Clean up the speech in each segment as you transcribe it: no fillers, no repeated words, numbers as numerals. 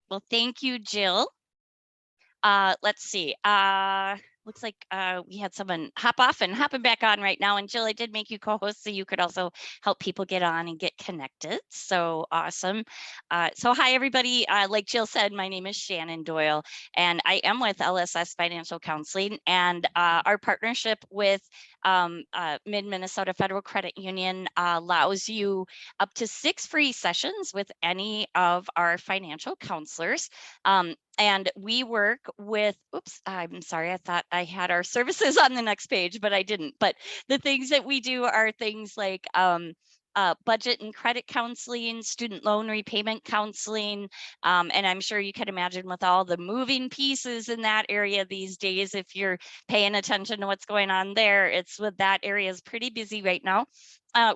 Well, thank you, Jill. Let's see. Looks like we had someone hop off and hopping back on right now. And Jill, I did make you co-host so you could also help people get on and get connected. So awesome. So hi, everybody. Like Jill said, my name is Shannon Doyle, and I am with LSS Financial Counseling. And our partnership with Mid-Minnesota Federal Credit Union allows you up to 6 free sessions with any of our financial counselors. And we work with, oops, I'm sorry, I thought I had our services on the next page, but I didn't. But the things that we do are things like budget and credit counseling, student loan repayment counseling. And I'm sure you can imagine with all the moving pieces in that area these days, if you're paying attention to what's going on there, it's with that area is pretty busy right now.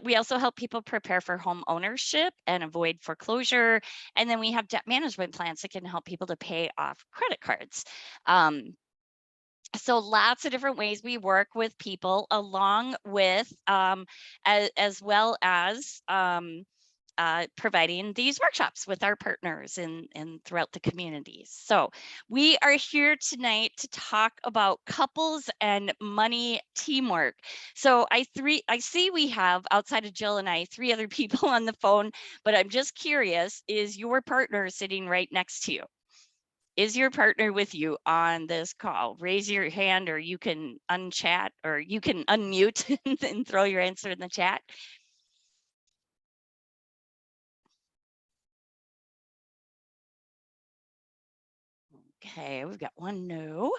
We also help people prepare for home ownership and avoid foreclosure. And then we have debt management plans that can help people to pay off credit cards. So lots of different ways we work with people, along with as well as providing these workshops with our partners and throughout the community. So we are here tonight to talk about couples and money teamwork. So I see we have, outside of Jill and I, 3 other people on the phone, but I'm just curious, is your partner sitting right next to you? Is your partner with you on this call? Raise your hand, or you can unchat, or you can unmute and throw your answer in the chat. Okay, we've got 1 no.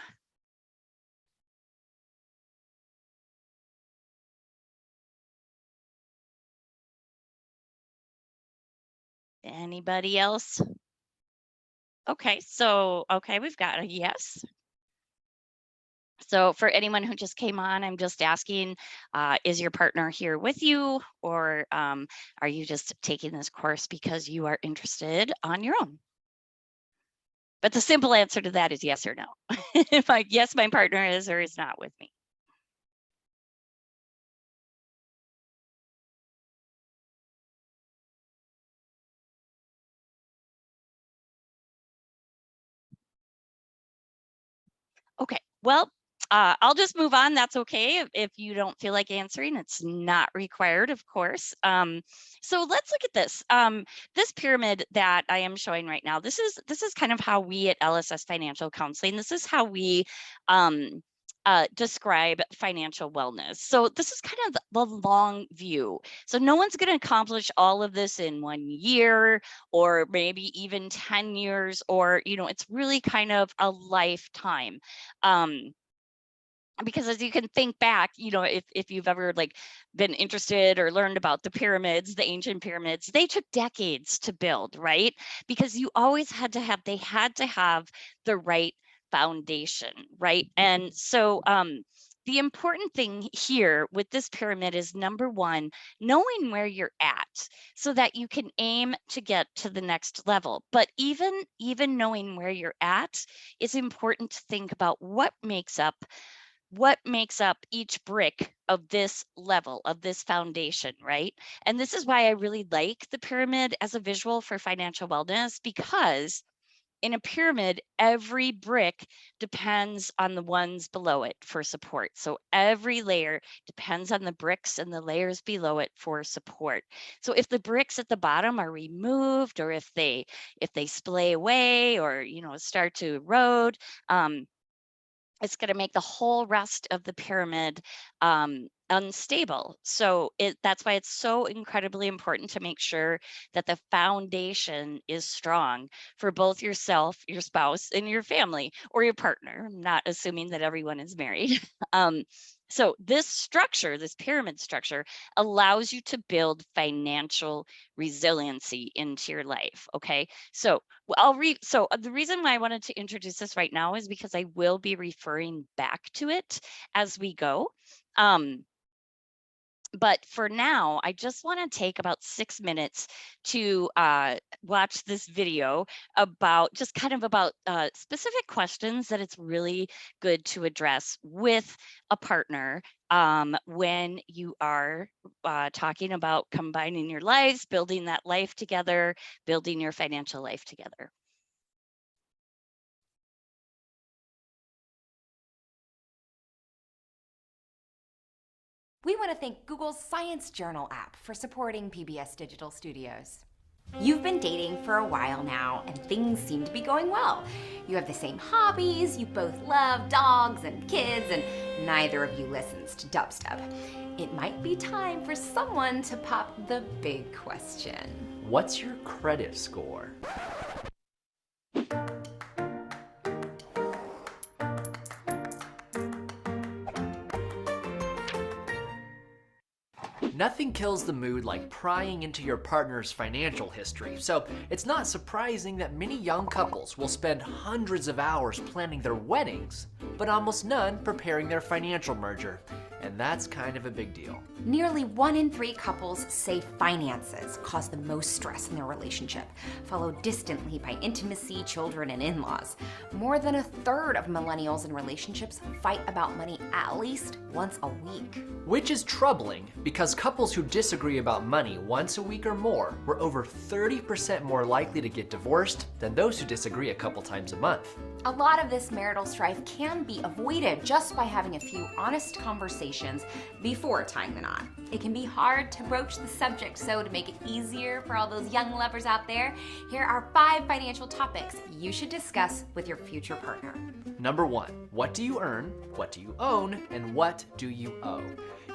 Anybody else? Okay, so, okay, we've got a yes. So for anyone who just came on, I'm just asking, is your partner here with you, or are you just taking this course because you are interested on your own? But the simple answer to that is yes or no. If yes, my partner is or is not with me. Okay, well, I'll just move on. That's okay. If you don't feel like answering, it's not required, of course. So let's look at this. This pyramid that I am showing right now, this is kind of how we at LSS Financial Counseling, this is how we describe financial wellness. So this is kind of the long view. So no one's going to accomplish all of this in 1 year, or maybe even 10 years, or, it's really kind of a lifetime. Because as you can think back, if you've ever been interested or learned about the pyramids, the ancient pyramids, they took decades to build, right? Because you always had to have the right foundation, right? And so the important thing here with this pyramid is, number 1, knowing where you're at so that you can aim to get to the next level. But even knowing where you're at, is important to think about what makes up each brick of this level, of this foundation, right? And this is why I really like the pyramid as a visual for financial wellness, because in a pyramid, every brick depends on the ones below it for support. So every layer depends on the bricks and the layers below it for support. So if the bricks at the bottom are removed, or if they splay away, or start to erode, it's going to make the whole rest of the pyramid unstable. So that's why it's so incredibly important to make sure that the foundation is strong for both yourself, your spouse, and your family, or your partner. I'm not assuming that everyone is married. So this structure, this pyramid structure, allows you to build financial resiliency into your life. Okay, so the reason why I wanted to introduce this right now is because I will be referring back to it as we go. But for now, I just want to take about 6 minutes to watch this video about specific questions that it's really good to address with a partner when you are talking about combining your lives, building that life together, building your financial life together. we want to thank Google's Science Journal app for supporting PBS Digital Studios. You've been dating for a while now, and things seem to be going well. You have the same hobbies, you both love dogs and kids, and neither of you listens to dubstep. It might be time for someone to pop the big question. What's your credit score? Nothing kills the mood like prying into your partner's financial history, so it's not surprising that many young couples will spend hundreds of hours planning their weddings, but almost none preparing their financial merger. And that's kind of a big deal. Nearly 1 in 3 couples say finances cause the most stress in their relationship, followed distantly by intimacy, children, and in-laws. More than a third of millennials in relationships fight about money at least once a week. Which is troubling because couples who disagree about money once a week or more were over 30% more likely to get divorced than those who disagree a couple times a month. A lot of this marital strife can be avoided just by having a few honest conversations before tying the knot. It can be hard to broach the subject, so to make it easier for all those young lovers out there, here are 5 financial topics you should discuss with your future partner. Number 1, what do you earn, what do you own, and what do you owe?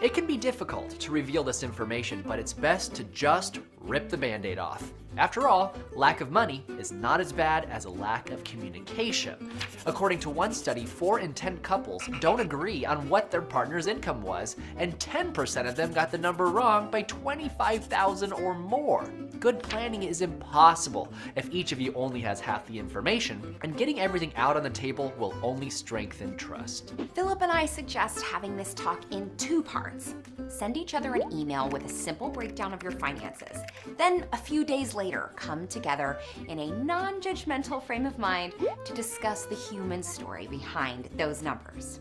It can be difficult to reveal this information, but it's best to just rip the Band-Aid off. After all, lack of money is not as bad as a lack of communication. According to one study, 4 in 10 couples don't agree on what their partner's income was, and 10% of them got the number wrong by $25,000 or more. Good planning is impossible if each of you only has half the information, and getting everything out on the table will only strengthen trust. Philip and I suggest having this talk in 2 parts. Send each other an email with a simple breakdown of your finances. Then, a few days later, come together in a non-judgmental frame of mind to discuss the human story behind those numbers.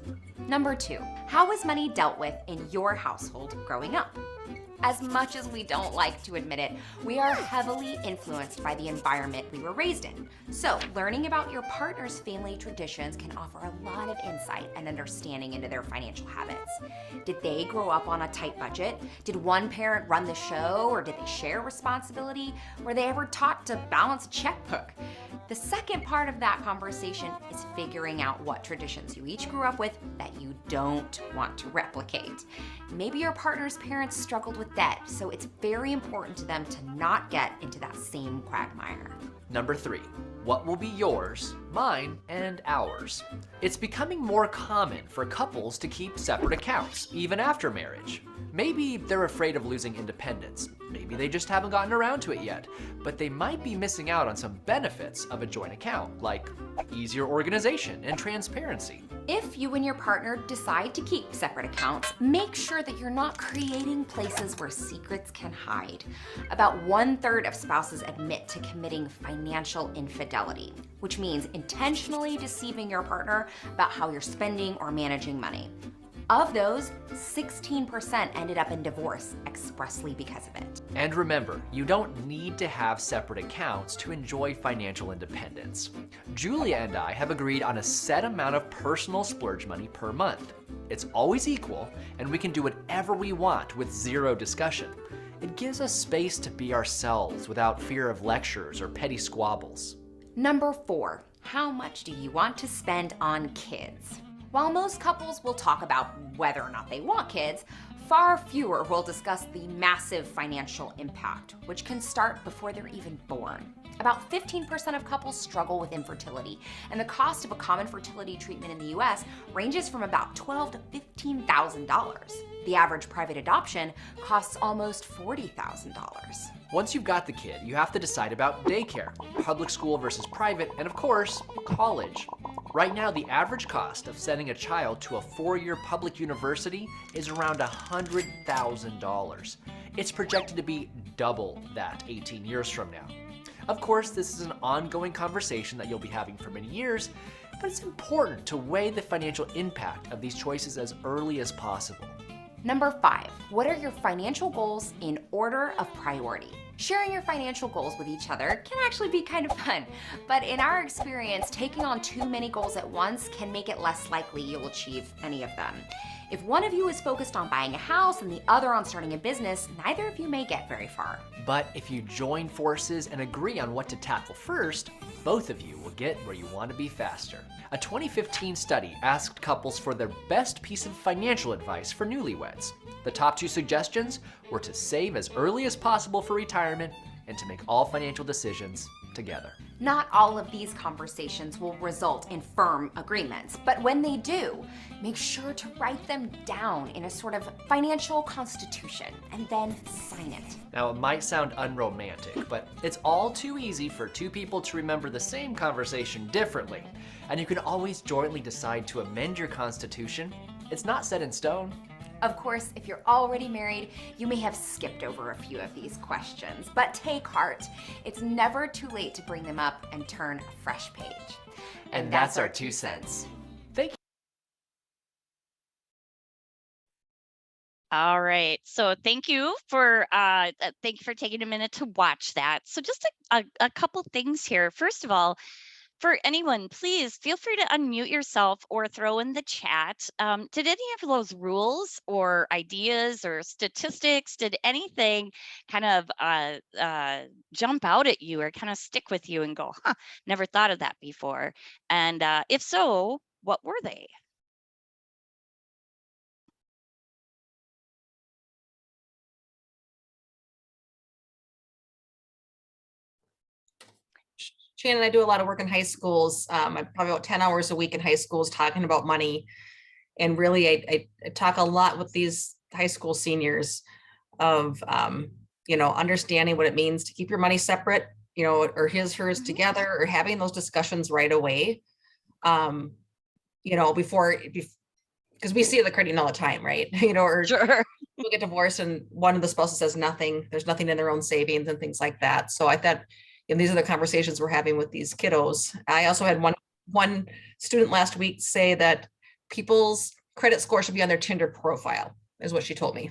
Number 2, how was money dealt with in your household growing up? As much as we don't like to admit it, we are heavily influenced by the environment we were raised in. So, learning about your partner's family traditions can offer a lot of insight and understanding into their financial habits. Did they grow up on a tight budget? Did one parent run the show, or did they share responsibility? Were they ever taught to balance a checkbook? The second part of that conversation is figuring out what traditions you each grew up with that you don't want to replicate. Maybe your partner's parents struggled with debt, so it's very important to them to not get into that same quagmire. Number 3, what will be yours, mine, and ours? It's becoming more common for couples to keep separate accounts, even after marriage. Maybe they're afraid of losing independence. Maybe they just haven't gotten around to it yet, but they might be missing out on some benefits of a joint account, like easier organization and transparency. If you and your partner decide to keep separate accounts, make sure that you're not creating places where secrets can hide. About 1/3 of spouses admit to committing financial infidelity, which means intentionally deceiving your partner about how you're spending or managing money. Of those, 16% ended up in divorce expressly because of it. And remember, you don't need to have separate accounts to enjoy financial independence. Julia and I have agreed on a set amount of personal splurge money per month. It's always equal, and we can do whatever we want with zero discussion. It gives us space to be ourselves without fear of lectures or petty squabbles. Number 4, how much do you want to spend on kids? While most couples will talk about whether or not they want kids, far fewer will discuss the massive financial impact, which can start before they're even born. About 15% of couples struggle with infertility, and the cost of a common fertility treatment in the US ranges from about $12,000 to $15,000. The average private adoption costs almost $40,000. Once you've got the kid, you have to decide about daycare, public school versus private, and of course, college. Right now, the average cost of sending a child to a 4-year public university is around $100,000. It's projected to be double that 18 years from now. Of course, this is an ongoing conversation that you'll be having for many years, but it's important to weigh the financial impact of these choices as early as possible. Number 5, what are your financial goals in order of priority? Sharing your financial goals with each other can actually be kind of fun, but in our experience, taking on too many goals at once can make it less likely you'll achieve any of them. If one of you is focused on buying a house and the other on starting a business, neither of you may get very far. But if you join forces and agree on what to tackle first, both of you will get where you want to be faster. A 2015 study asked couples for their best piece of financial advice for newlyweds. The top 2 suggestions were to save as early as possible for retirement and to make all financial decisions together. Not all of these conversations will result in firm agreements, but when they do, make sure to write them down in a sort of financial constitution and then sign it. Now, it might sound unromantic, but it's all too easy for 2 people to remember the same conversation differently. And you can always jointly decide to amend your constitution. It's not set in stone. Of course, if you're already married, you may have skipped over a few of these questions, but take heart. It's never too late to bring them up and turn a fresh page. And that's our 2 cents. Thank you. All right. So thank you for taking a minute to watch that. So just a couple things here. First of all, for anyone, please feel free to unmute yourself or throw in the chat. Did any of those rules or ideas or statistics, did anything kind of jump out at you or kind of stick with you and go, huh, never thought of that before? And if so, what were they? Shannon, I do a lot of work in high schools. I'm probably about 10 hours a week in high schools talking about money. And really, I talk a lot with these high school seniors of, understanding what it means to keep your money separate, or hers together, or having those discussions right away. Before, because we see the credit all the time, right? Or Sure. people get divorced and one of the spouses says nothing, there's nothing in their own savings and things like that. So I thought, and these are the conversations we're having with these kiddos. I also had one student last week say that people's credit score should be on their Tinder profile, is what she told me.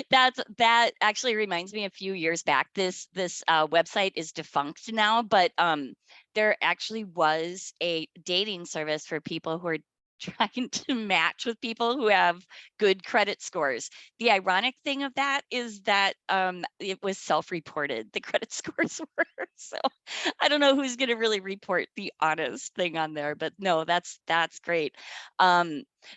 That actually reminds me a few years back, this website is defunct now, but there actually was a dating service for people who are trying to match with people who have good credit scores. The ironic thing of that is that it was self-reported, the credit scores were. So I don't know who's going to really report the honest thing on there, but no, that's great.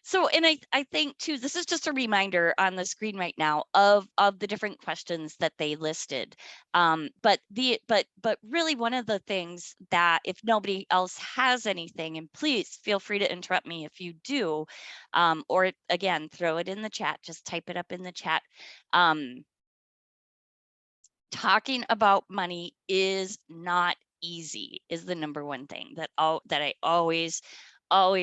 So, and I think too, this is just a reminder on the screen right now of the different questions that they listed. But really one of the things that, if nobody else has anything, and please feel free to interrupt me if you do, or again, throw it in the chat, just type it up in the chat. Talking about money is not easy, is the number one thing that I always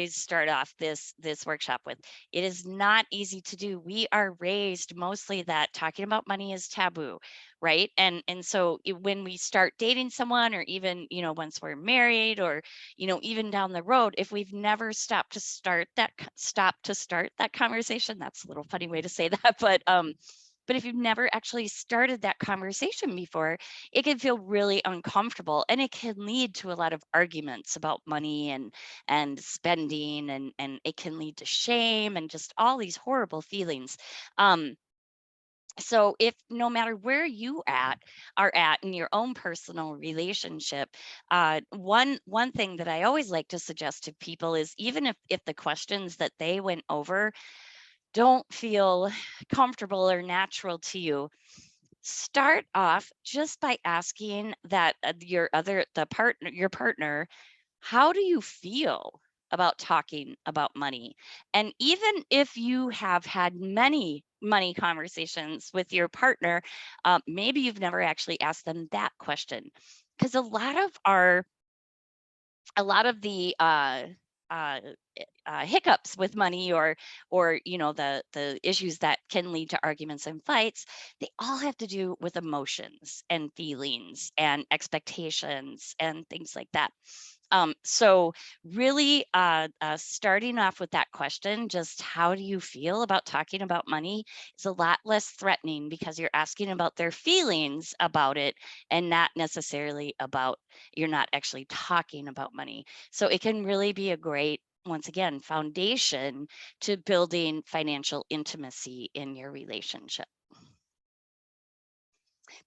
start off this workshop with. It is not easy to do. We are raised mostly that talking about money is taboo, right? And so when we start dating someone, or even, once we're married, or, even down the road, if we've never stopped to start that conversation, that's a little funny way to say that, but if you've never actually started that conversation before, it can feel really uncomfortable, and it can lead to a lot of arguments about money and spending, and it can lead to shame and just all these horrible feelings. So if no matter where you are at in your own personal relationship, one thing that I always like to suggest to people is, even if the questions that they went over don't feel comfortable or natural to you, start off just by asking that your partner, how do you feel about talking about money? And even if you have had many money conversations with your partner, maybe you've never actually asked them that question, because a lot of the hiccups with money, or the issues that can lead to arguments and fights, they all have to do with emotions and feelings and expectations and things like that. So really starting off with that question, just how do you feel about talking about money, is a lot less threatening, because you're asking about their feelings about it, and not necessarily about, you're not actually talking about money. So it can really be a great once again, foundation to building financial intimacy in your relationship.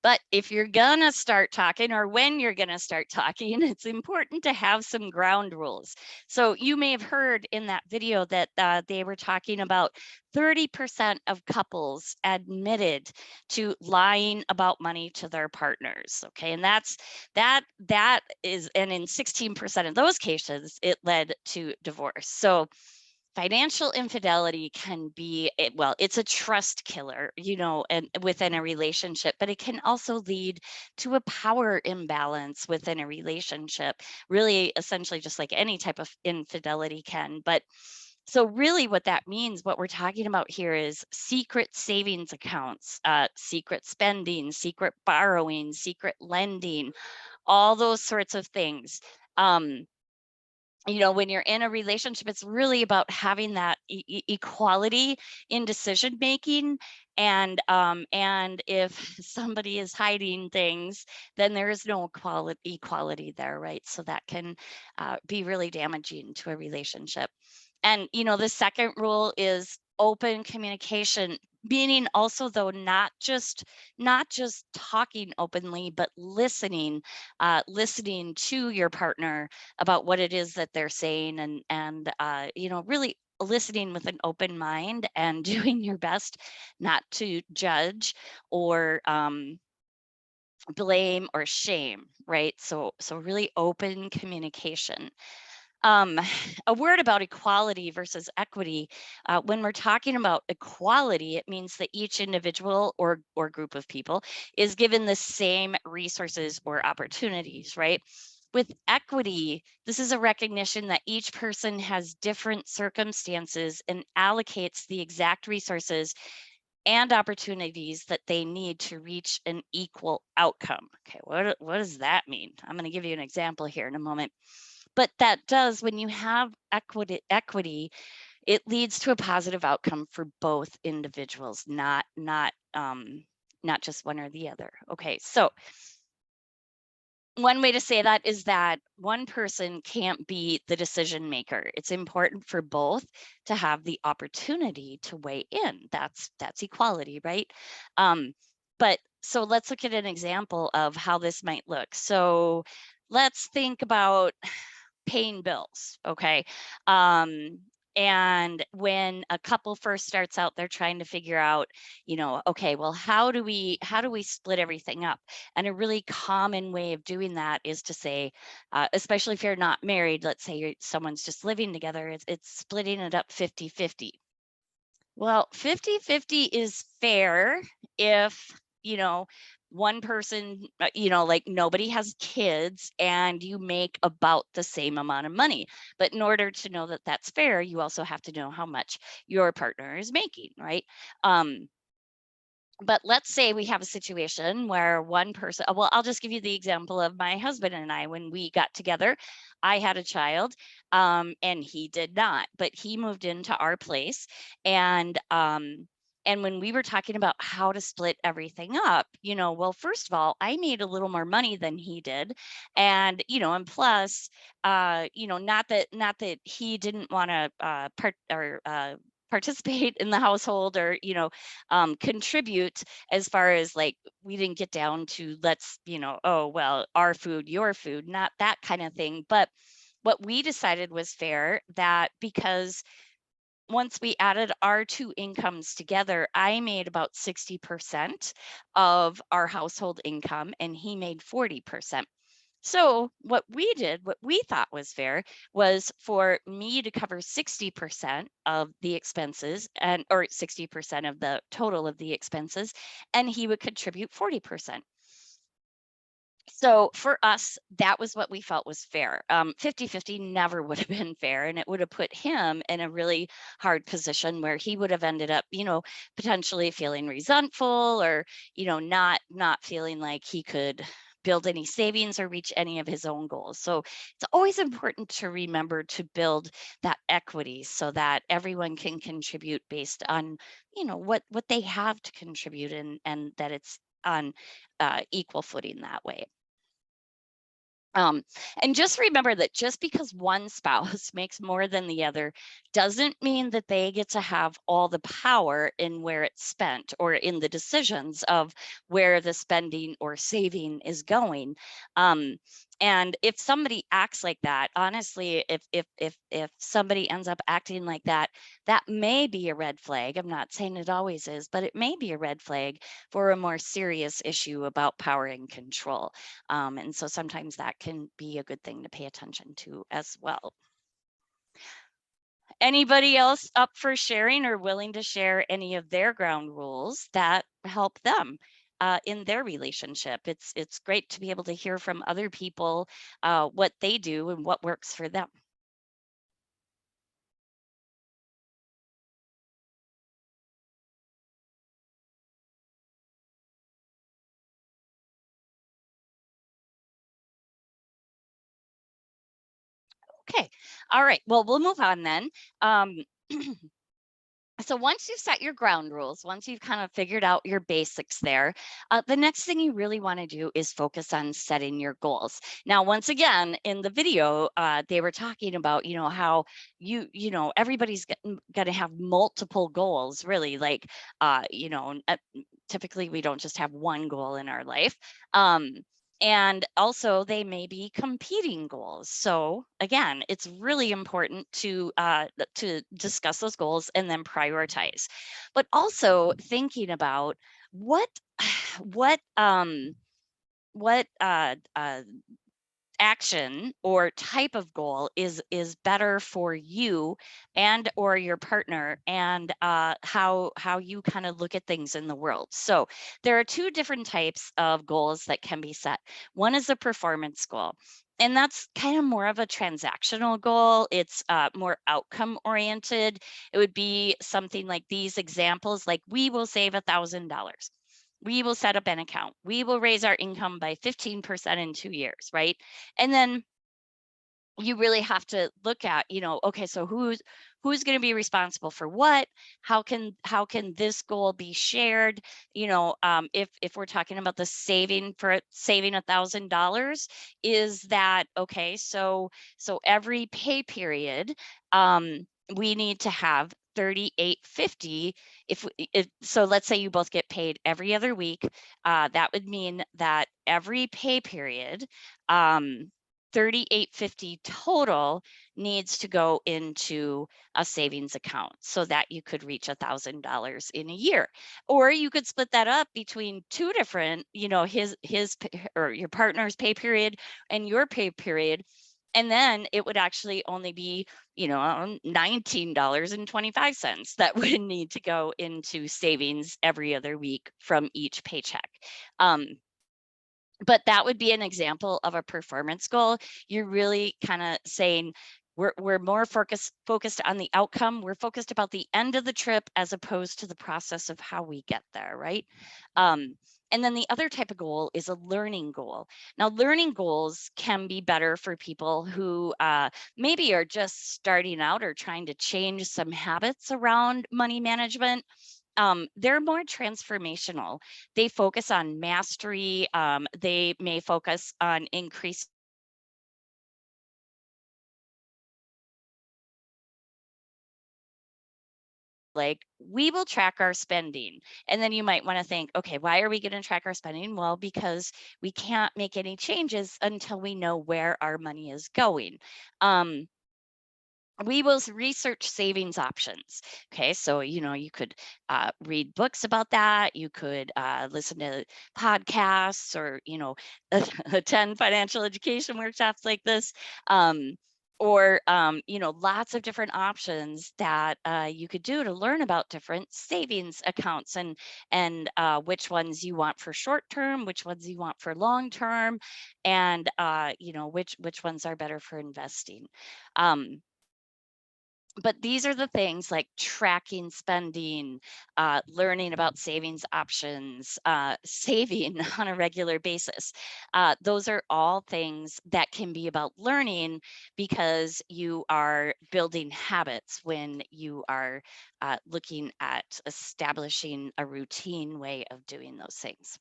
But if you're gonna start talking, or when you're gonna start talking, it's important to have some ground rules. So you may have heard in that video that they were talking about 30% of couples admitted to lying about money to their partners. Okay, and that is, and in 16% of those cases, it led to divorce. So financial infidelity can be, well, it's a trust killer, and within a relationship, but it can also lead to a power imbalance within a relationship, really essentially just like any type of infidelity can. But so really what that means, what we're talking about here, is secret savings accounts, secret spending, secret borrowing, secret lending, all those sorts of things. When you're in a relationship, it's really about having that equality in decision making. And if somebody is hiding things, then there is no equality there, right? So that can be really damaging to a relationship. And the second rule is open communication, meaning also, though, not just talking openly, but listening to your partner about what it is that they're saying, and really listening with an open mind, and doing your best not to judge or blame or shame, right? So really open communication. A word about equality versus equity. When we're talking about equality, it means that each individual or group of people is given the same resources or opportunities, right? With equity, this is a recognition that each person has different circumstances and allocates the exact resources and opportunities that they need to reach an equal outcome. Okay, what does that mean? I'm going to give you an example here in a moment. But that does, when you have equity, it leads to a positive outcome for both individuals, not just one or the other. Okay, so one way to say that is that one person can't be the decision maker. It's important for both to have the opportunity to weigh in. That's equality, right? But so let's look at an example of how this might look. So let's think about paying bills, okay? And when a couple first starts out, they're trying to figure out, okay, well, how do we split everything up? And a really common way of doing that is to say, especially if you're not married, let's say someone's just living together, it's splitting it up 50-50. Well, 50-50 is fair if, one person, like nobody has kids and you make about the same amount of money. But in order to know that that's fair, you also have to know how much your partner is making, right? But let's say we have a situation where one person, well, I'll just give you the example of my husband and I. When we got together, I had a child, and he did not, but he moved into our place. And when we were talking about how to split everything up, well, first of all, I made a little more money than he did. And, and plus, not that he didn't want to participate in the household, or contribute, as far as like, we didn't get down to let's oh well, our food, your food, not that kind of thing. But what we decided was fair, that because once we added our two incomes together, I made about 60% of our household income and he made 40%. So what we thought was fair, was for me to cover 60% of the expenses, or 60% of the total of the expenses, and he would contribute 40%. So for us, that was what we felt was fair. 50-50 never would have been fair, and it would have put him in a really hard position where he would have ended up, potentially feeling resentful, or, not feeling like he could build any savings or reach any of his own goals. So it's always important to remember to build that equity so that everyone can contribute based on, what they have to contribute, and that it's on equal footing that way. And just remember that just because one spouse makes more than the other doesn't mean that they get to have all the power in where it's spent or in the decisions of where the spending or saving is going. And if somebody acts like that, honestly, if somebody ends up acting like that, that may be a red flag. I'm not saying it always is, but it may be a red flag for a more serious issue about power and control. And so sometimes that can be a good thing to pay attention to as well. Anybody else up for sharing or willing to share any of their ground rules that help them in their relationship? It's great to be able to hear from other people what they do and what works for them. Okay, all right, well, we'll move on then. So once you've set your ground rules, once you've kind of figured out your basics there, the next thing you really want to do is focus on setting your goals. Now, once again, in the video, they were talking about, how everybody's going to have multiple goals, really, like, typically we don't just have one goal in our life. And also they may be competing goals. So again, it's really important to discuss those goals and then prioritize. But also thinking about what what action or type of goal is better for you and or your partner, and how you kind of look at things in the world. So there are two different types of goals that can be set. One is a performance goal, and that's kind of more of a transactional goal. It's more outcome oriented. It would be something like these examples, like we will save $1,000. We will set up an account. We will raise our income by 15% in 2 years, right? And then you really have to look at, okay, so who's going to be responsible for what? How can this goal be shared? If we're talking about the saving $1,000, is that okay? So every pay period, we need to have 38.50. So let's say you both get paid every other week, that would mean that every pay period, 38.50 total needs to go into a savings account so that you could reach $1,000 in a year. Or you could split that up between two different, his or your partner's pay period and your pay period. And then it would actually only be, $19.25 that would need to go into savings every other week from each paycheck. But that would be an example of a performance goal. You're really kind of saying we're more focused on the outcome. We're focused about the end of the trip as opposed to the process of how we get there, right? And then the other type of goal is a learning goal. Now, learning goals can be better for people who maybe are just starting out or trying to change some habits around money management. They're more transformational. They focus on mastery. They may focus on increase. Like, we will track our spending. And then you might want to think, okay, why are we going to track our spending? Well, because we can't make any changes until we know where our money is going. We will research savings options. Okay, so you could read books about that. You could listen to podcasts, or attend financial education workshops like this, or lots of different options that you could do to learn about different savings accounts, and which ones you want for short term, which ones you want for long term, and which ones are better for investing. But these are the things like tracking spending, learning about savings options, saving on a regular basis. Those are all things that can be about learning, because you are building habits when you are looking at establishing a routine way of doing those things.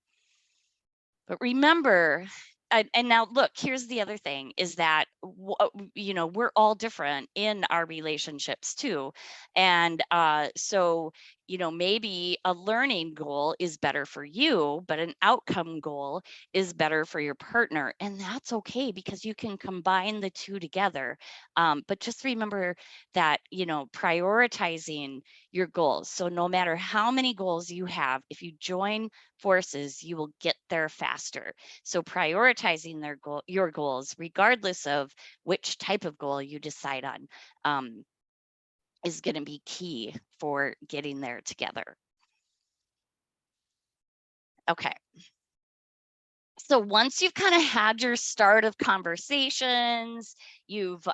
But remember, And now look, here's the other thing is that, we're all different in our relationships too. And so, maybe a learning goal is better for you, but an outcome goal is better for your partner. And that's okay because you can combine the two together. But just remember that, prioritizing your goals. So no matter how many goals you have, if you join forces, you will get there faster. So prioritizing your goals, regardless of which type of goal you decide on, is going to be key for getting there together. Okay. So once you've kind of had your start of conversations, you've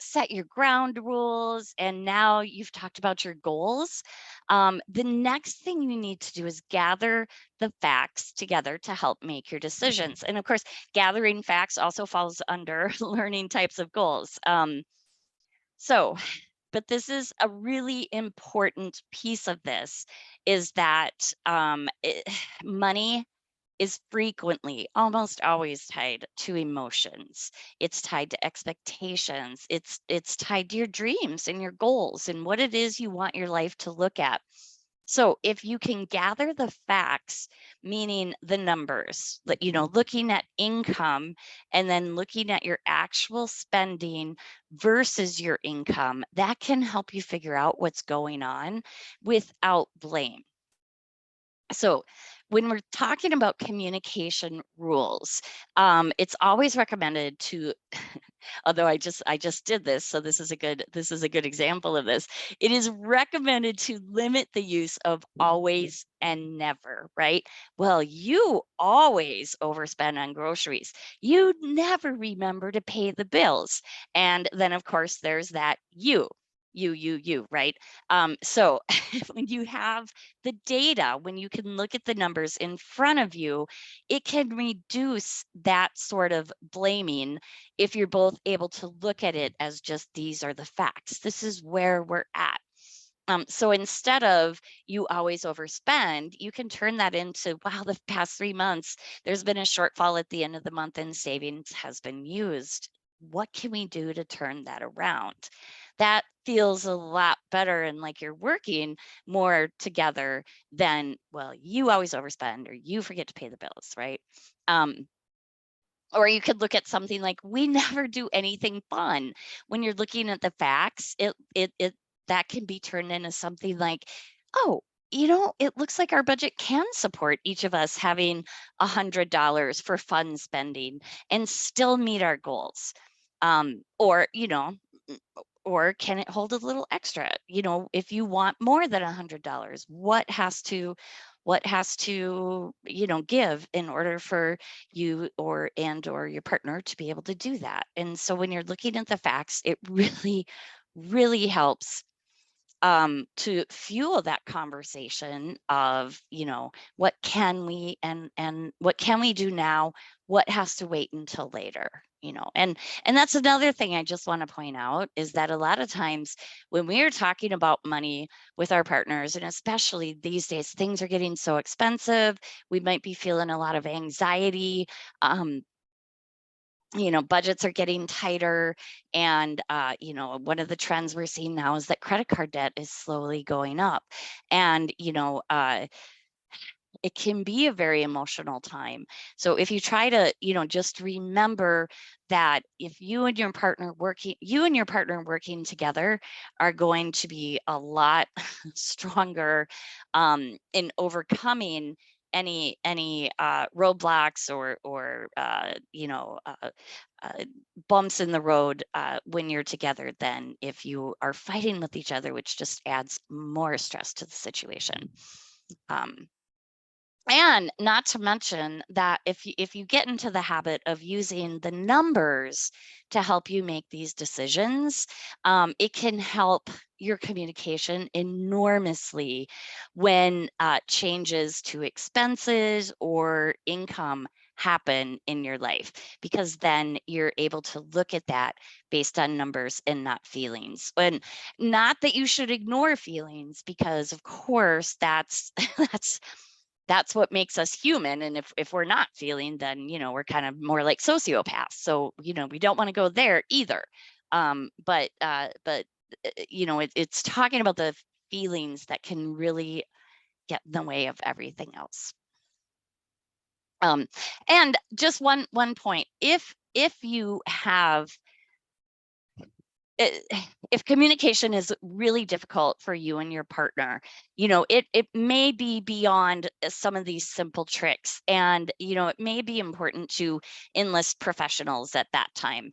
set your ground rules, and now you've talked about your goals, the next thing you need to do is gather the facts together to help make your decisions. And of course, gathering facts also falls under learning types of goals. But this is a really important piece of this, is that money is frequently, almost always tied to emotions. It's tied to expectations. It's tied to your dreams and your goals and what it is you want your life to look at. So if you can gather the facts, meaning the numbers, looking at income and then looking at your actual spending versus your income, that can help you figure out what's going on without blame. So when we're talking about communication rules, it's always recommended to, although I just did this, so this is a good example of this. It is recommended to limit the use of always and never, right? Well, you always overspend on groceries. You never remember to pay the bills. And then of course there's that you, right? So when you have the data, when you can look at the numbers in front of you, it can reduce that sort of blaming if you're both able to look at it as just, these are the facts. This is where we're at. So instead of you always overspend, you can turn that into, wow, the past 3 months, there's been a shortfall at the end of the month and savings has been used. What can we do to turn that around? That feels a lot better, and like you're working more together than, well, you always overspend or you forget to pay the bills, right? Or you could look at something like, we never do anything fun. When you're looking at the facts, that can be turned into something like, oh, it looks like our budget can support each of us having $100 for fun spending and still meet our goals. Or can it hold a little extra? If you want more than $100, what has to give in order for you or your partner to be able to do that? And so when you're looking at the facts, it really, really helps to fuel that conversation of, what can we and what can we do now? What has to wait until later? And that's another thing I just want to point out, is that a lot of times when we are talking about money with our partners, and especially these days, things are getting so expensive, we might be feeling a lot of anxiety. Budgets are getting tighter, and one of the trends we're seeing now is that credit card debt is slowly going up, and it can be a very emotional time. So if you try to just remember that if you and your partner working together are going to be a lot stronger in overcoming any roadblocks or bumps in the road when you're together than if you are fighting with each other, which just adds more stress to the situation. And not to mention that if you get into the habit of using the numbers to help you make these decisions, it can help your communication enormously when changes to expenses or income happen in your life, because then you're able to look at that based on numbers and not feelings. And not that you should ignore feelings, because of course that's that's what makes us human. And if we're not feeling, then, you know, we're kind of more like sociopaths. So, you know, we don't want to go there either. But you know, it's talking about the feelings that can really get in the way of everything else. And just one point, if you have if communication is really difficult for you and your partner, you know, it may be beyond some of these simple tricks, and, you know, it may be important to enlist professionals at that time.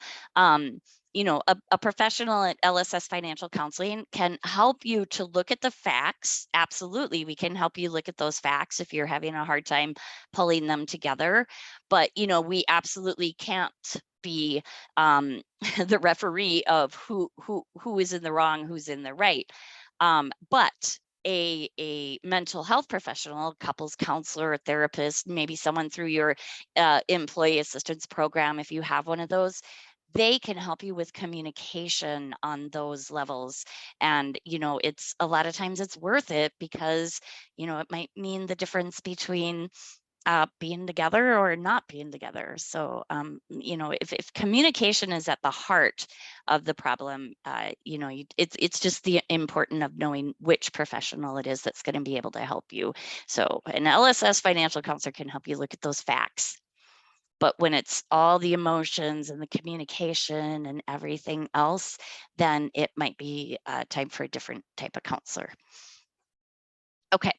You know, a professional at LSS Financial Counseling can help you to look at the facts. Absolutely, we can help you look at those facts if you're having a hard time pulling them together. But, you know, we absolutely can't be the referee of who is in the wrong, who's in the right. But a mental health professional, couples counselor, a therapist, maybe someone through your employee assistance program, if you have one of those, they can help you with communication on those levels. And, you know, it's a lot of times it's worth it, because, you know, it might mean the difference between being together or not being together. So, you know, if communication is at the heart of the problem, you know, it's just the important of knowing which professional it is that's going to be able to help you. So an LSS financial counselor can help you look at those facts. But when it's all the emotions and the communication and everything else, then it might be time for a different type of counselor. Okay.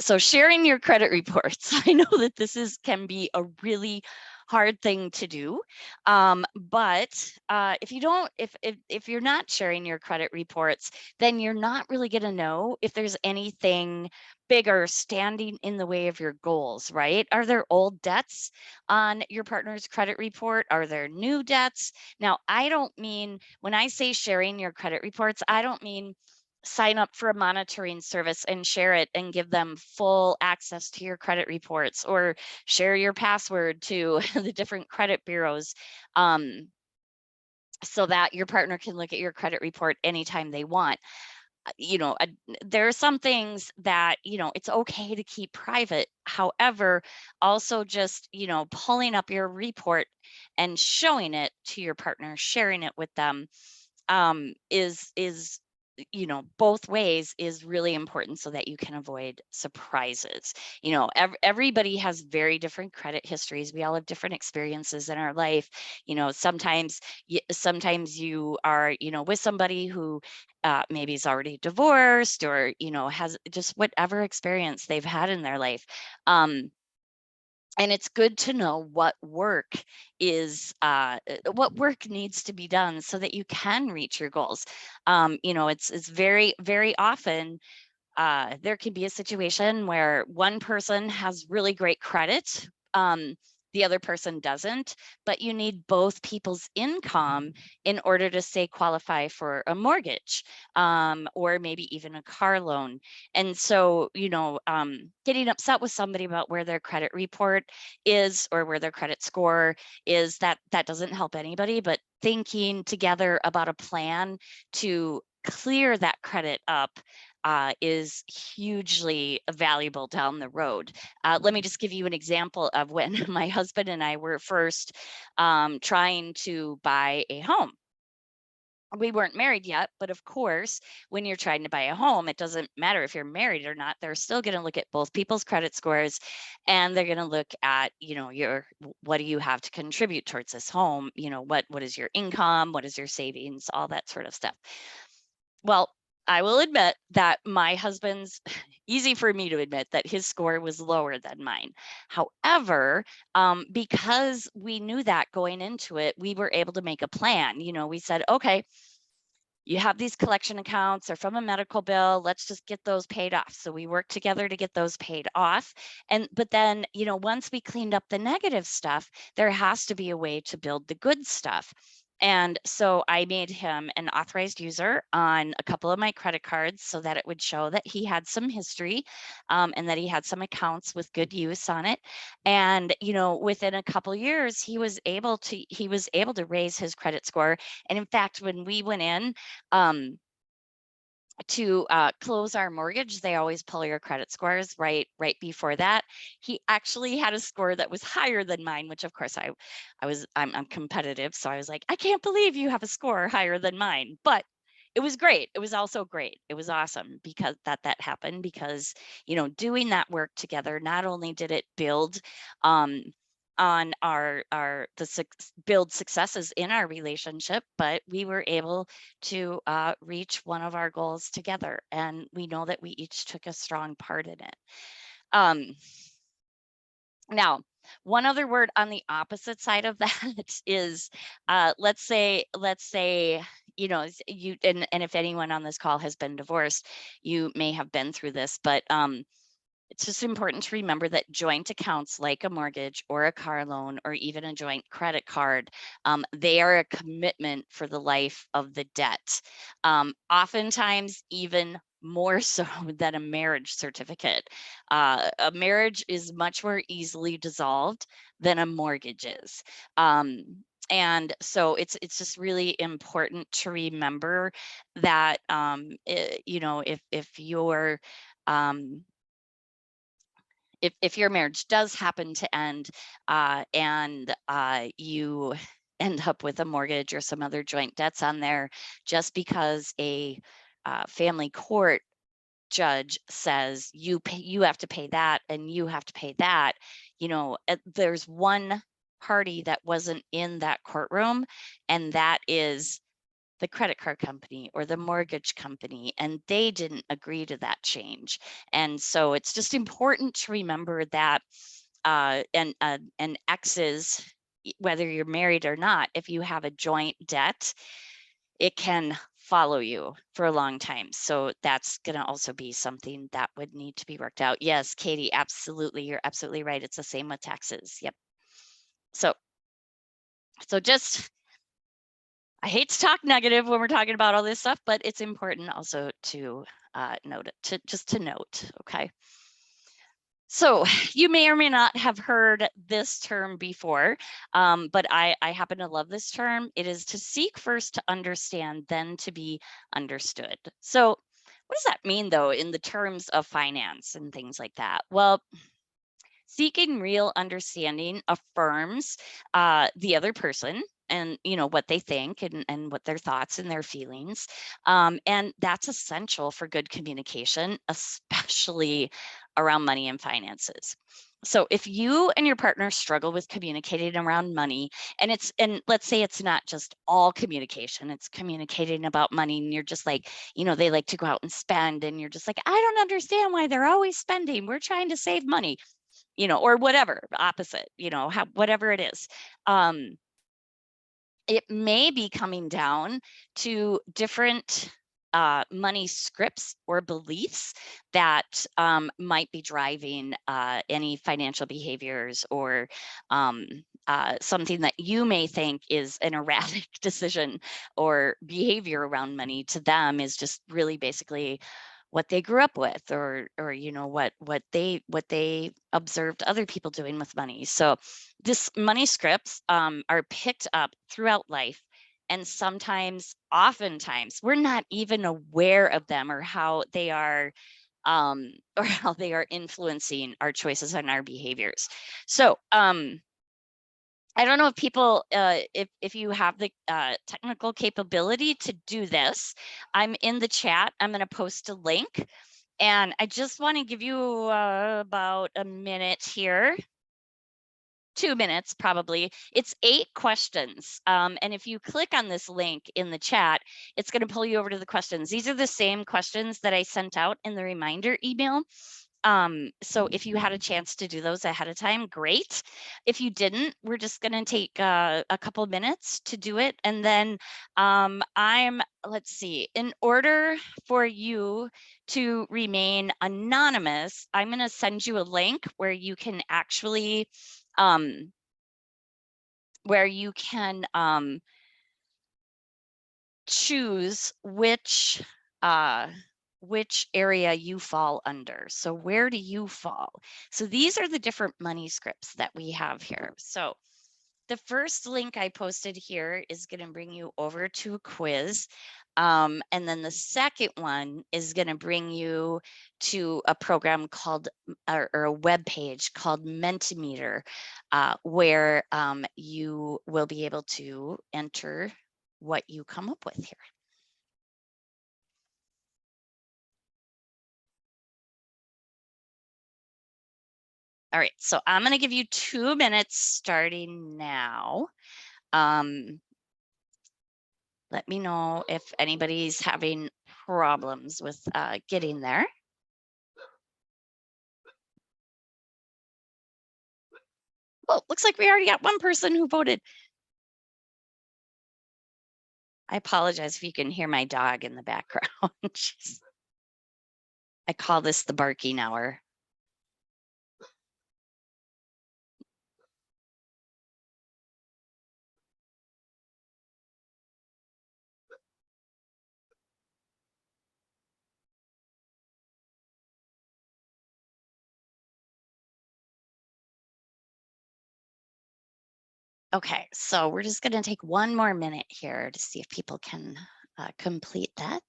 So sharing your credit reports, I know that this can be a really hard thing to do, but if you don't, if you're not sharing your credit reports, then you're not really going to know if there's anything bigger standing in the way of your goals, right? Are there old debts on your partner's credit report? Are there new debts? Now, I don't mean, when I say sharing your credit reports, I don't mean sign up for a monitoring service and share it and give them full access to your credit reports, or share your password to the different credit bureaus, so that your partner can look at your credit report anytime they want. You know, there are some things that, you know, it's okay to keep private. However, also just, you know, pulling up your report and showing it to your partner, sharing it with them, is you know, both ways is really important, so that you can avoid surprises. You know, everybody has very different credit histories. We all have different experiences in our life. You know, sometimes you are, you know, with somebody who maybe is already divorced, or, you know, has just whatever experience they've had in their life. And it's good to know what work needs to be done so that you can reach your goals. You know, it's very, very often there can be a situation where one person has really great credit, the other person doesn't, but you need both people's income in order to, say, qualify for a mortgage, or maybe even a car loan. And so, you know, getting upset with somebody about where their credit report is or where their credit score is, that doesn't help anybody. But thinking together about a plan to clear that credit up is hugely valuable down the road. Let me just give you an example of when my husband and I were first trying to buy a home. We weren't married yet, but of course, when you're trying to buy a home, it doesn't matter if you're married or not. They're still going to look at both people's credit scores, and they're going to look at, you know, what do you have to contribute towards this home? You know, what is your income? What is your savings? All that sort of stuff. Well, I will admit that my husband's, easy for me to admit that his score was lower than mine. However, because we knew that going into it, we were able to make a plan. You know, we said, okay, you have these collection accounts or from a medical bill, let's just get those paid off. So we worked together to get those paid off. But then, you know, once we cleaned up the negative stuff, there has to be a way to build the good stuff. And so I made him an authorized user on a couple of my credit cards, so that it would show that he had some history, and that he had some accounts with good use on it. And, you know, within a couple years, he was able to raise his credit score. And in fact, when we went in, to close our mortgage, they always pull your credit scores right before that. He actually had a score that was higher than mine, which of course I'm competitive, so I was like, I can't believe you have a score higher than mine. But it was great. It was also great. It was awesome because that happened, because doing that work together, not only did it build on build successes in our relationship, but we were able to reach one of our goals together, and we know that we each took a strong part in it. Now, one other word on the opposite side of that is, let's say, you, and if anyone on this call has been divorced, you may have been through this, but it's just important to remember that joint accounts like a mortgage or a car loan or even a joint credit card, they are a commitment for the life of the debt. Oftentimes, even more so than a marriage certificate. A marriage is much more easily dissolved than a mortgage is. And so it's just really important to remember that, if you're if your marriage does happen to end, and you end up with a mortgage or some other joint debts on there, just because a family court judge says you have to pay that and you have to pay that, there's one party that wasn't in that courtroom, and that is the credit card company or the mortgage company, and they didn't agree to that change. And so it's just important to remember that, and exes, whether you're married or not, if you have a joint debt, it can follow you for a long time. So that's going to also be something that would need to be worked out. Yes, Katie, absolutely. You're absolutely right. It's the same with taxes. Yep. So just, I hate to talk negative when we're talking about all this stuff, but it's important also to note it, to note, okay? So you may or may not have heard this term before, but I happen to love this term. It is to seek first to understand, then to be understood. So what does that mean, though, in the terms of finance and things like that? Well, seeking real understanding affirms the other person and what they think and what their thoughts and their feelings. And that's essential for good communication, especially around money and finances. So if you and your partner struggle with communicating around money, and let's say it's not just all communication, it's communicating about money, and you're just like, they like to go out and spend, and you're just like, I don't understand why they're always spending. We're trying to save money, or whatever, opposite, whatever it is. It may be coming down to different money scripts or beliefs that might be driving any financial behaviors, or something that you may think is an erratic decision or behavior around money, to them is just really basically what they grew up with, or what they observed other people doing with money. So this money scripts are picked up throughout life, and oftentimes we're not even aware of them, or how they are influencing our choices and our behaviors. So I don't know if people, if you have the technical capability to do this. I'm in the chat. I'm going to post a link, and I just want to give you about a minute here. 2 minutes, probably. It's 8 questions. And if you click on this link in the chat, it's going to pull you over to the questions. These are the same questions that I sent out in the reminder email. So if you had a chance to do those ahead of time, great. If you didn't, we're just going to take a couple minutes to do it. And then let's see, in order for you to remain anonymous, I'm going to send you a link where you can actually choose which area you fall under. So where do you fall? So these are the different money scripts that we have here. So the first link I posted here is going to bring you over to a quiz. And then the second one is going to bring you to a program called, or a web page called Mentimeter, where you will be able to enter what you come up with here. All right, so I'm going to give you 2 minutes starting now. Let me know if anybody's having problems with getting there. Well, looks like we already got one person who voted. I apologize if you can hear my dog in the background. I call this the barking hour. Okay, so we're just going to take 1 more minute here to see if people can complete that.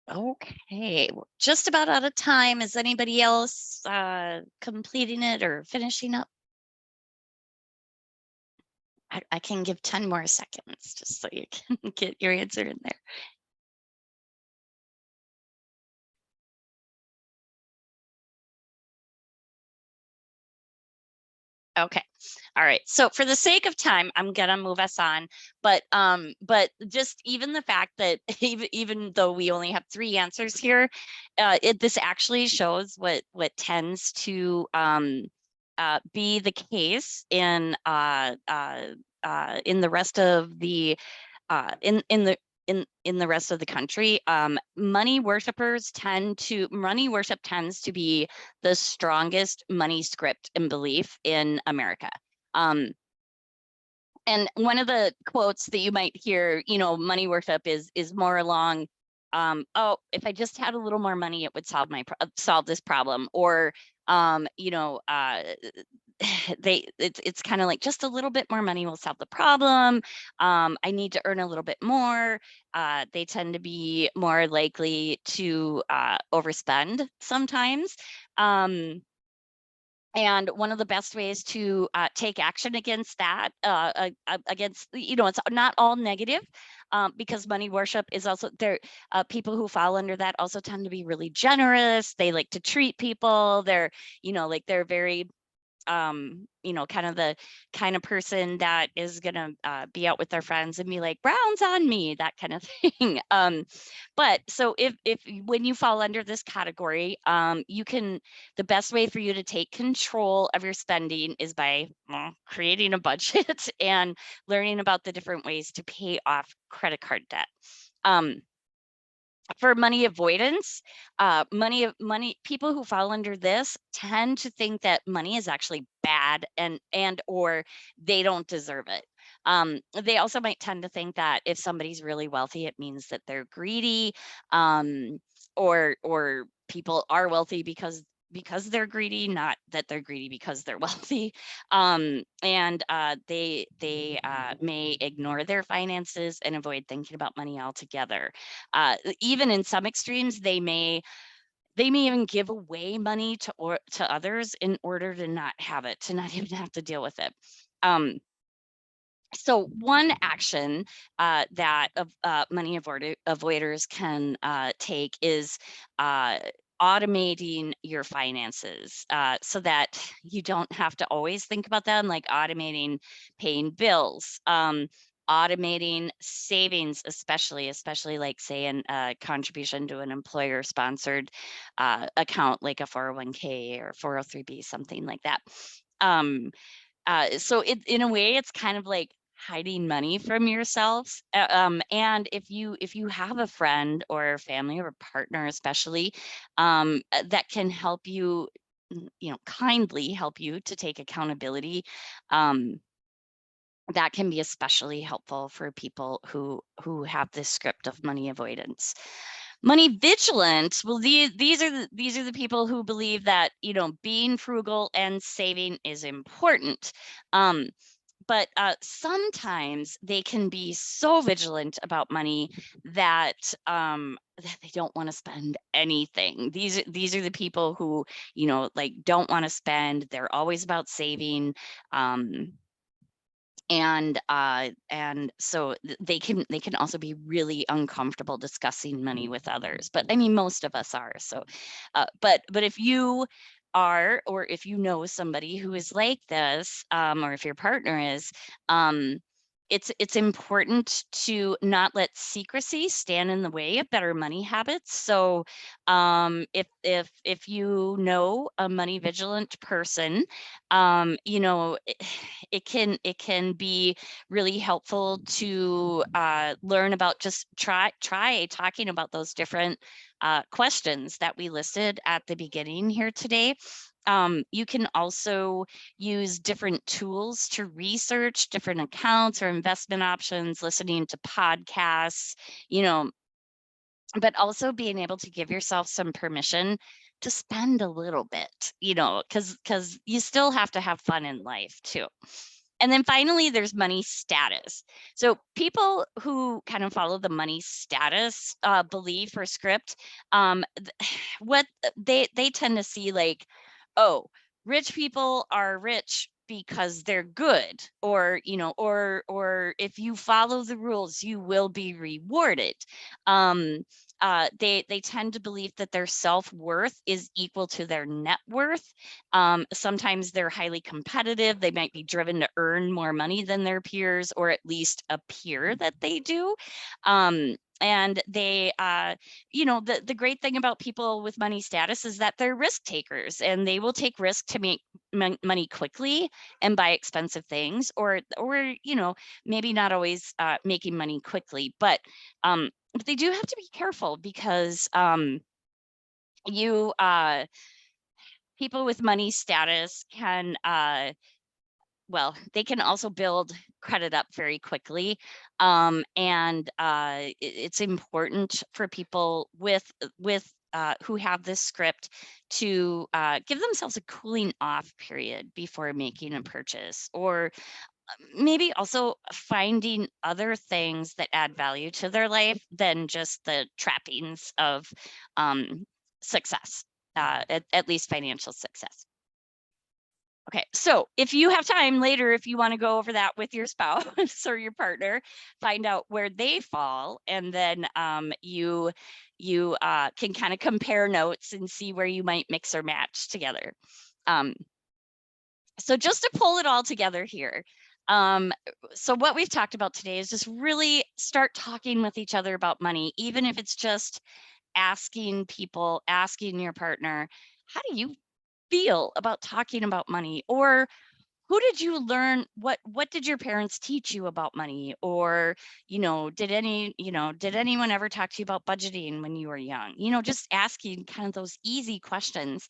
Okay, we're just about out of time. Is anybody else completing it or finishing up? I can give 10 more seconds just so you can get your answer in there. Okay. All right. So for the sake of time, I'm gonna move us on. But just even the fact that even though we only have 3 answers here, this actually shows what tends to be the case in the rest of the in the rest of the country. Money worship tends to be the strongest money script and belief in America. And one of the quotes that you might hear, money worship is more along, oh, if I just had a little more money, it would solve this problem. Or, it's kind of like just a little bit more money will solve the problem. I need to earn a little bit more. They tend to be more likely to overspend sometimes. And one of the best ways to take action against that, it's not all negative, because money worship is also there. People who fall under that also tend to be really generous. They like to treat people. They're, they're very the kind of person that is gonna be out with their friends and be like, Brown's on me, that kind of thing. But so if when you fall under this category, the best way for you to take control of your spending is by creating a budget and learning about the different ways to pay off credit card debt. For money avoidance, people who fall under this tend to think that money is actually bad and or they don't deserve it. They also might tend to think that if somebody's really wealthy, it means that they're greedy, or people are wealthy because they're greedy, not that they're greedy because they're wealthy. And they may ignore their finances and avoid thinking about money altogether. Even in some extremes, they may even give away money to others in order to not have it, to not even have to deal with it. So one action that money avoiders can take is automating your finances so that you don't have to always think about them, like automating paying bills, automating savings, especially like say a contribution to an employer sponsored account like a 401k or 403b, something like that. So in a way, it's kind of like hiding money from yourselves. And if you have a friend or family or a partner, especially that can help you, kindly help you to take accountability. That can be especially helpful for people who have this script of money avoidance. Money vigilant, well, these are the people who believe that being frugal and saving is important. But sometimes they can be so vigilant about money that that they don't want to spend anything. These are the people who like don't want to spend. They're always about saving. And so they can also be really uncomfortable discussing money with others, but I mean most of us are. So but if you are, or if you know somebody who is like this, or if your partner is, it's important to not let secrecy stand in the way of better money habits. So if you know a money vigilant person, it can be really helpful to learn about, just try talking about those different questions that we listed at the beginning here today. You can also use different tools to research different accounts or investment options, listening to podcasts, but also being able to give yourself some permission to spend a little bit, because you still have to have fun in life too. And then finally, there's money status. So people who kind of follow the money status belief or script, what they tend to see, like, oh, rich people are rich because they're good, or or if you follow the rules, you will be rewarded. They tend to believe that their self-worth is equal to their net worth. Sometimes they're highly competitive. They might be driven to earn more money than their peers, or at least appear that they do. And they, the great thing about people with money status is that they're risk takers, and they will take risk to make money quickly and buy expensive things, or maybe not always making money quickly, but they do have to be careful, because you people with money status can well, they can also build credit up very quickly. And it's important for people with who have this script to give themselves a cooling off period before making a purchase, or maybe also finding other things that add value to their life than just the trappings of success, at least financial success. Okay, so if you have time later, if you want to go over that with your spouse or your partner, find out where they fall, and then you can kind of compare notes and see where you might mix or match together. So just to pull it all together here, so what we've talked about today is just really start talking with each other about money, even if it's just asking your partner, how do you feel about talking about money? Or who did you learn, what did your parents teach you about money? Or did anyone ever talk to you about budgeting when you were young? Just asking kind of those easy questions.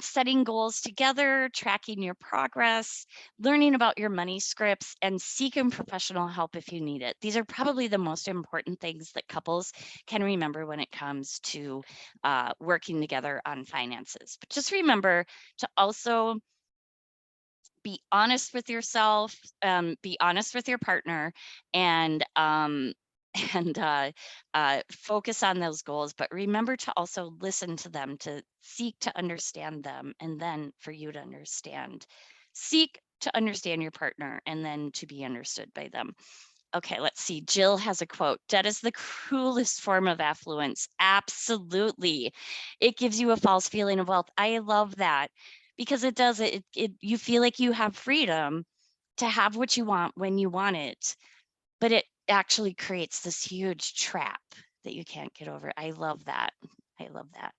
Setting goals together, tracking your progress, learning about your money scripts, and seeking professional help if you need it. These are probably the most important things that couples can remember when it comes to working together on finances. But just remember to also be honest with yourself, be honest with your partner, and and focus on those goals. But remember to also listen to them, to seek to understand them, and then for you to understand. Seek to understand your partner, and then to be understood by them. Okay, let's see. Jill has a quote. Debt is the cruelest form of affluence. Absolutely. It gives you a false feeling of wealth. I love that because it does it. You feel like you have freedom to have what you want when you want it, but it actually creates this huge trap that you can't get over. I love that. I love that.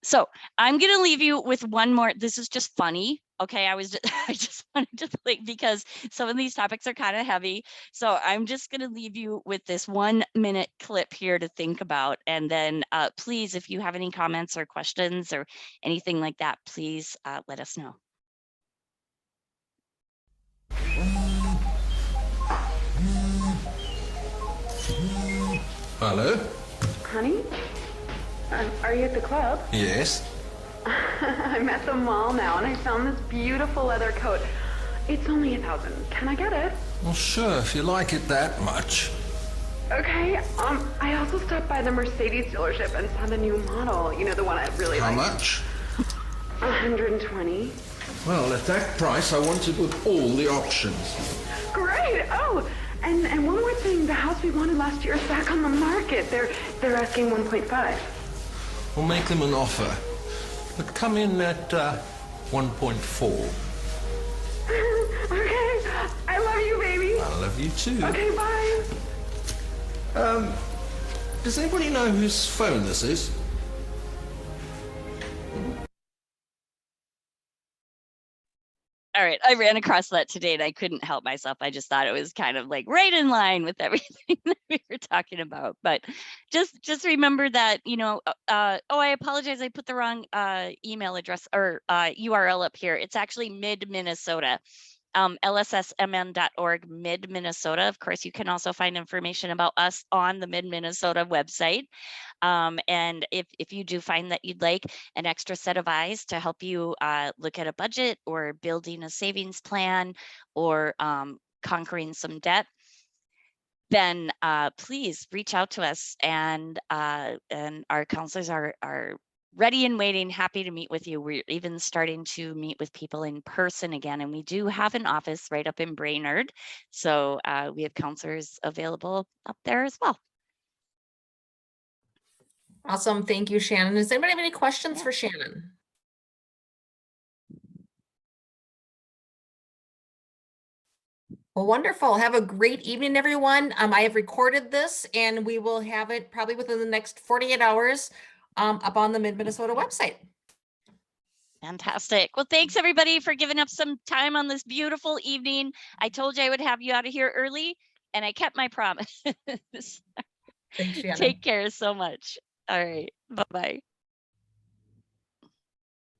So I'm going to leave you with one more. This is just funny. Okay. I just wanted to play because some of these topics are kind of heavy. So I'm just going to leave you with this 1 minute clip here to think about. And then please, if you have any comments or questions or anything like that, please let us know. Hello? Honey? Are you at the club? Yes. I'm at the mall now and I found this beautiful leather coat. It's only $1,000. Can I get it? Well, sure, if you like it that much. Okay. I also stopped by the Mercedes dealership and saw the new model. You know, the one I really How like. much? 120. Well, at that price, I want it with all the options. Great. Oh, and one more thing. The house we wanted last year is back on the market. They're asking 1.5. We'll make them an offer. But come in at 1.4. Okay. I love you, baby. I love you too. Okay, bye. Does anybody know whose phone this is? All right, I ran across that today and I couldn't help myself. I just thought it was kind of like right in line with everything that we were talking about. But just remember that, you know, oh, I apologize. I put the wrong email address or URL up here. It's actually Mid-Minnesota. lssmn.org, Mid-Minnesota. Of course, you can also find information about us on the Mid-Minnesota website. And if you do find that you'd like an extra set of eyes to help you look at a budget or building a savings plan or conquering some debt, then please reach out to us, and our counselors are ready and waiting, happy to meet with you. We're even starting to meet with people in person again, and we do have an office right up in Brainerd, so we have counselors available up there as well. Awesome. Thank you, Shannon. Does anybody have any questions for Shannon? Well, wonderful. Have a great evening, everyone. I have recorded this and we will have it probably within the next 48 hours up on the Mid-Minnesota website. Fantastic. Well, thanks everybody for giving up some time on this beautiful evening. I told you I would have you out of here early and I kept my promise. Thanks, Shannon. Take care so much. All right. Bye-bye.